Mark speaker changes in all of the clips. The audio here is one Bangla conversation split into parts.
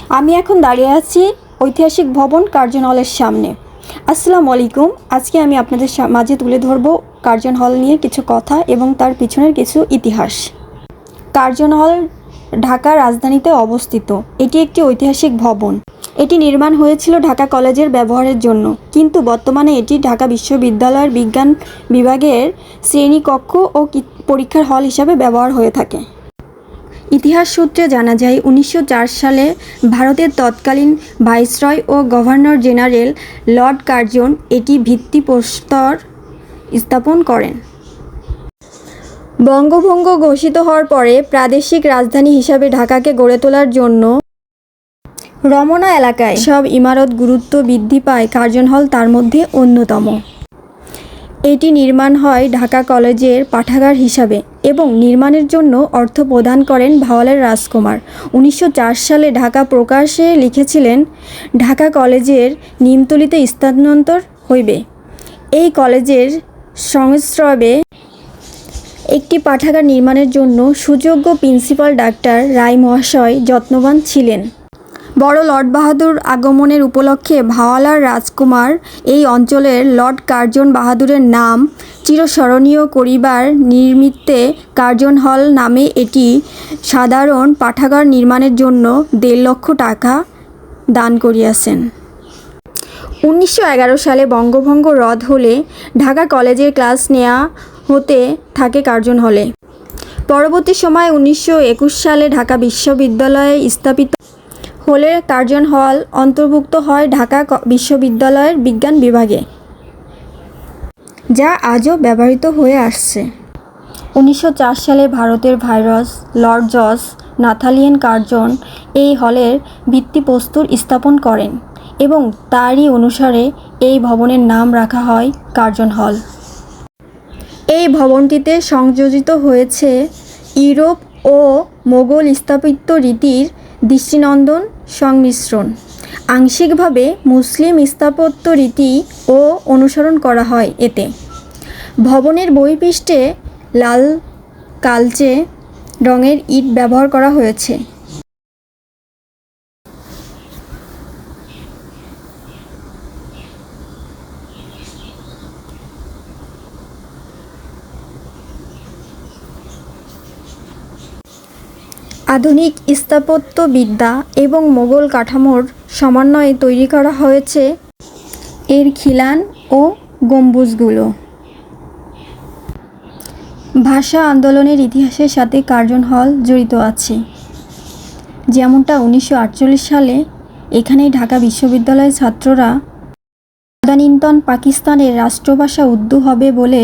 Speaker 1: আমি এখন দাঁড়িয়ে আছি ঐতিহাসিক ভবন কার্জন হলের সামনে। আসসালামু আলাইকুম। আজকে আমি আপনাদের মাঝে তুলে ধরব কার্জন হল নিয়ে কিছু কথা এবং তার পিছনের কিছু ইতিহাস। কার্জন হল ঢাকা রাজধানীতে অবস্থিত। এটি একটি ঐতিহাসিক ভবন। এটি নির্মাণ হয়েছিল ঢাকা কলেজের ব্যবহারের জন্য, কিন্তু বর্তমানে এটি ঢাকা বিশ্ববিদ্যালয়ের বিজ্ঞান বিভাগের শ্রেণীকক্ষ ও পরীক্ষার হল হিসাবে ব্যবহার হয়ে থাকে। ইতিহাস সূত্রে জানা যায় 1904 সালে ভারতের তৎকালীন ভাইসরয় ও গভর্নর জেনারেল লর্ড কার্জন এটি ভিত্তিপ্রস্তর স্থাপন করেন। বঙ্গভঙ্গ ঘোষিত হওয়ার পরে প্রাদেশিক রাজধানী হিসাবে ঢাকাকে গড়ে তোলার জন্য রমনা এলাকায় সব ইমারত গুরুত্ব বৃদ্ধি পায়। কার্জন হল তার মধ্যে অন্যতম। এটি নির্মাণ হয় ঢাকা কলেজের পাঠাগার হিসাবে এবং নির্মাণের জন্য অর্থ প্রদান করেন ভাওয়ালের রাজকুমার। 1904 সালে ঢাকা প্রকাশে লিখেছিলেন, ঢাকা কলেজের নিমতলিতে স্থানান্তর হইবে। এই কলেজের সংস্রবে একটি পাঠাগার নির্মাণের জন্য সুযোগ্য প্রিন্সিপাল ডাক্তার রায় মহাশয় যত্নবান ছিলেন। বড় লর্ড বাহাদুর আগমনের উপলক্ষে ভাওয়ালার রাজকুমার এই অঞ্চলের লর্ড কার্জন বাহাদুরের নাম চিরস্মরণীয় করিবার নিমিত্তে কার্জন হল নামে একটি সাধারণ পাঠাগার নির্মাণের জন্য 1.5 লক্ষ টাকা দান করিয়াছেন। 1911 সালে বঙ্গভঙ্গ রদ হলে ঢাকা কলেজের ক্লাস নেওয়া হতে থাকে কার্জন হলে। পরবর্তী সময়ে 1921 সালে ঢাকা বিশ্ববিদ্যালয়ে স্থাপিত হলে কার্জন হল অন্তর্ভুক্ত হয় ঢাকা বিশ্ববিদ্যালয়ের বিজ্ঞান বিভাগে, যা আজও ব্যবহৃত হয়ে আসছে। 1904 সালে ভারতের viceroy Lord George Nathaniel Curzon এই হলের ভিত্তিপ্রস্তর স্থাপন করেন এবং তারই অনুসারে এই ভবনের নাম রাখা হয় কার্জন হল। এই ভবনটিতে সংযোজিত হয়েছে ইউরোপ ও মোগল স্থাপত্য রীতির দৃষ্টিনন্দন সংমিশ্রণ। আংশিকভাবে মুসলিম স্থাপত্য রীতিও অনুসরণ করা হয় এতে। ভবনের বহিঃপৃষ্ঠে লাল কালচে রঙের ইট ব্যবহার করা হয়েছে। আধুনিক স্থাপত্যবিদ্যা এবং মোগল কাঠামোর সমন্বয়ে তৈরি করা হয়েছে এর খিলান ও গম্বুজগুলো। ভাষা আন্দোলনের ইতিহাসের সাথে কার্জন হল জড়িত আছে। যেমনটা 1948 সালে এখানেই ঢাকা বিশ্ববিদ্যালয়ের ছাত্ররা তদানীন্তন পাকিস্তানের রাষ্ট্রভাষা উর্দু হবে বলে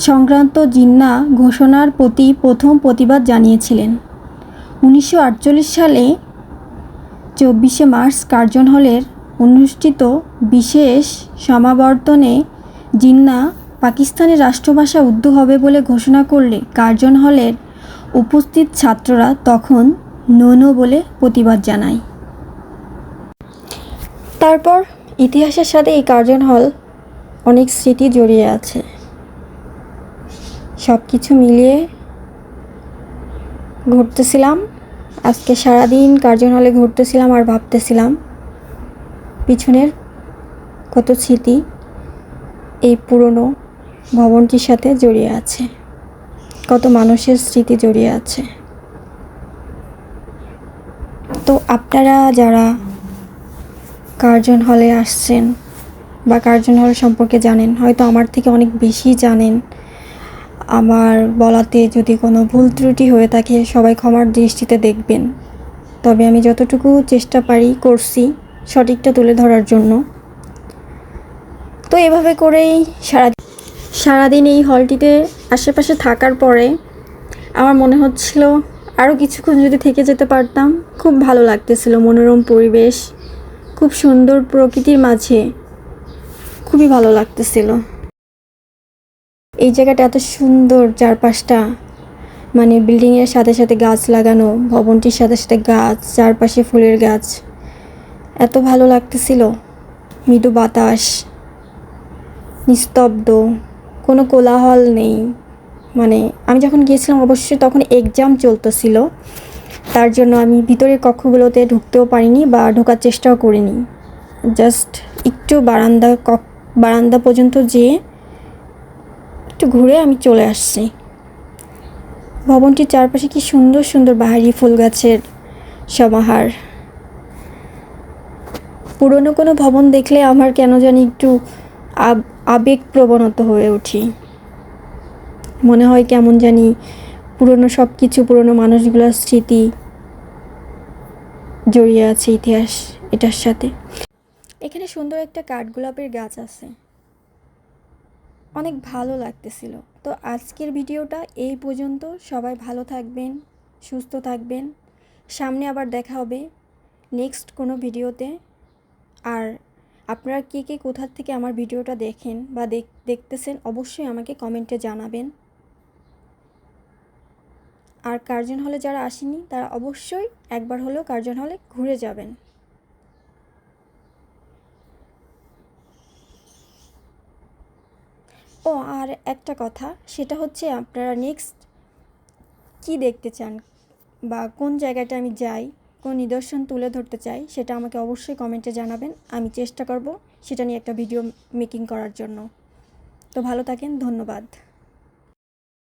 Speaker 1: সংক্রান্ত জিন্নাহ ঘোষণার প্রতি প্রথম প্রতিবাদ জানিয়েছিলেন। 1948 সালে 24শে মার্চ কার্জন হলের অনুষ্ঠিত বিশেষ সমাবর্তনে জিন্নাহ পাকিস্তানের রাষ্ট্রভাষা উর্দু হবে বলে ঘোষণা করলে কার্জন হলের উপস্থিত ছাত্ররা তখন নো বলে প্রতিবাদ জানায়। তারপর ইতিহাসের সাথে এই কার্জন হল অনেক স্মৃতি জড়িয়ে আছে। সব কিছু মিলিয়ে ঘুরতেছিলাম আজকে সারাদিন কার্জন হলে ঘুরতেছিলাম আর ভাবতেছিলাম পিছনের কত স্মৃতি এই পুরনো ভবনটির সাথে জড়িয়ে আছে, কত মানুষের স্মৃতি জড়িয়ে আছে। তো আপনারা যারা কার্জন হলে আসছেন বা কার্জন হল সম্পর্কে জানেন, হয়তো আমার থেকে অনেক বেশি জানেন। আমার বলাতে যদি কোনো ভুল ত্রুটি হয়ে থাকে সবাই ক্ষমার দৃষ্টিতে দেখবেন। তবে আমি যতটুকু চেষ্টা করছি সঠিকটা তুলে ধরার জন্য। তো এভাবে করেই সারাদিন এই হলটিতে আশেপাশে থাকার পরে আমার মনে হচ্ছিল আরও কিছুক্ষণ যদি থেকে যেতে পারতাম। খুব ভালো লাগতেছিল, মনোরম পরিবেশ, খুব সুন্দর প্রকৃতির মাঝে, খুবই ভালো লাগতেছিল। এই জায়গাটা এত সুন্দর, চারপাশটা মানে বিল্ডিংয়ের সাথে সাথে গাছ লাগানো, ভবনটির সাথে সাথে গাছ, চারপাশে ফুলের গাছ, এত ভালো লাগতেছিল। মৃদু বাতাস, নিস্তব্ধ, কোনো কোলাহল নেই। মানে আমি যখন গিয়েছিলাম অবশ্যই তখন এক্সাম চলতেছিল, তার জন্য আমি ভিতরের কক্ষগুলোতে ঢুকতেও পারিনি বা ঢোকার চেষ্টাও করিনি। জাস্ট একটু বারান্দা পর্যন্ত যেয়ে একটু ঘুরে আমি চলে আসছি। ভবনটির চারপাশে কি সুন্দর সুন্দর বাহারি ফুল গাছের সমাহার। পুরনো কোনো ভবন দেখলে আমার কেন জানি একটু আবেগপ্রবণত হয়ে উঠি। মনে হয় কেমন জানি পুরনো সব কিছু, পুরনো মানুষগুলোর স্মৃতি জড়িয়ে আছে ইতিহাস এটার সাথে। এখানে সুন্দর একটা কাঠগোলাপের গাছ আছে, অনেক ভালো লাগতেছিল। তো আজকের ভিডিওটা এই পর্যন্ত। সবাই ভালো থাকবেন, সুস্থ থাকবেন। সামনে আবার দেখা হবে নেক্সট কোনো ভিডিওতে। আর আপনারা কে কে কোথা থেকে আমার ভিডিওটা দেখেন বা দেখতেছেন অবশ্যই আমাকে কমেন্টে জানাবেন। আর কার্জন হলে যারা আসেনি তারা অবশ্যই একবার হলেও কার্জন হলে ঘুরে যাবেন। ও আর একটা কথা, সেটা হচ্ছে আপনারা নেক্সট কি দেখতে চান বা কোন জায়গাটা আমি যাই, কোন নিদর্শন তুলে ধরতে চাই, সেটা আমাকে অবশ্যই কমেন্টে জানাবেন। আমি চেষ্টা করব সেটা নিয়ে একটা ভিডিও মেকিং করার জন্য। তো ভালো থাকেন, ধন্যবাদ।